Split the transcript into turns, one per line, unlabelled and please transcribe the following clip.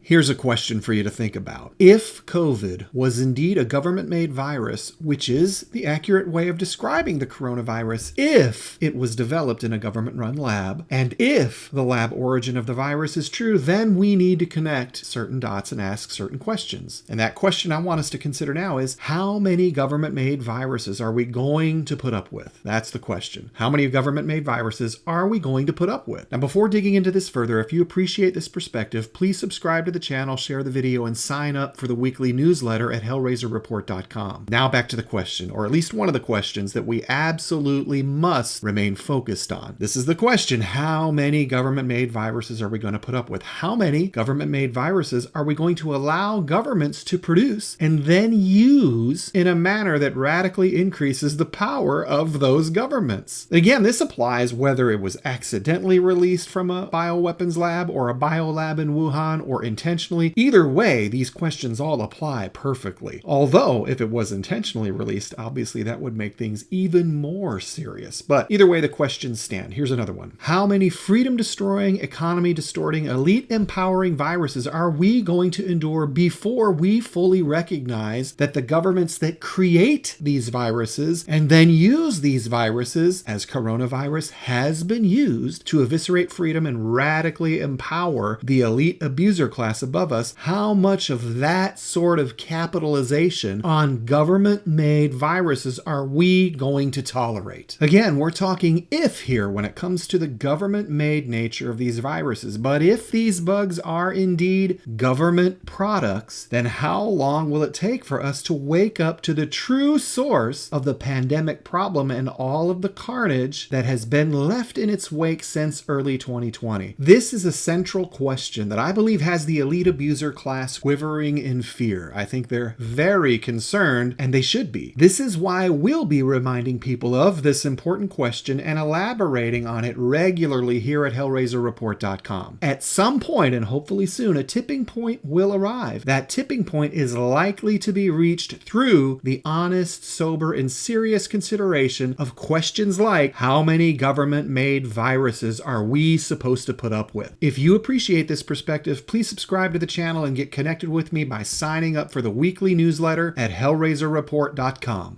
Here's a question for you to think about. If COVID was indeed a government-made virus, which is the accurate way of describing the coronavirus, if it was developed in a government-run lab, and if the lab origin of the virus is true, then we need to connect certain dots and ask certain questions. And that question I want us to consider now is, how many government-made viruses are we going to put up with? That's the question. How many government-made viruses are we going to put up with? Now, before digging into this further, if you appreciate this perspective, please subscribe to the channel, share the video, and sign up for the weekly newsletter at hellrazerreport.com. Now back to the question, or at least one of the questions that we absolutely must remain focused on. This is the question: how many government-made viruses are we going to put up with? How many government-made viruses are we going to allow governments to produce and then use in a manner that radically increases the power of those governments? Again, this applies whether it was accidentally released from a bioweapons lab or a biolab in Wuhan or intentionally. Either way, these questions all apply perfectly. Although, if it was intentionally released, obviously that would make things even more serious. But either way, the questions stand. Here's another one. How many freedom-destroying, economy-distorting, elite-empowering viruses are we going to endure before we fully recognize that the governments that create these viruses and then use these viruses, as coronavirus has been used, to eviscerate freedom and radically empower the elite abuser class above us? How much of that sort of capitalization on government-made viruses are we going to tolerate? Again, we're talking if here when it comes to the government-made nature of these viruses. But if these bugs are indeed government products, then how long will it take for us to wake up to the true source of the pandemic problem and all of the carnage that has been left in its wake since early 2020? This is a central question that I believe has the elite abuser class quivering in fear. I think they're very concerned, and they should be. This is why we'll be reminding people of this important question and elaborating on it regularly here at hellrazerreport.com. At some point, and hopefully soon, a tipping point will arrive. That tipping point is likely to be reached through the honest, sober, and serious consideration of questions like, how many government-made viruses are we supposed to put up with? If you appreciate this perspective, please subscribe to the channel and get connected with me by signing up for the weekly newsletter at hellrazerreport.com.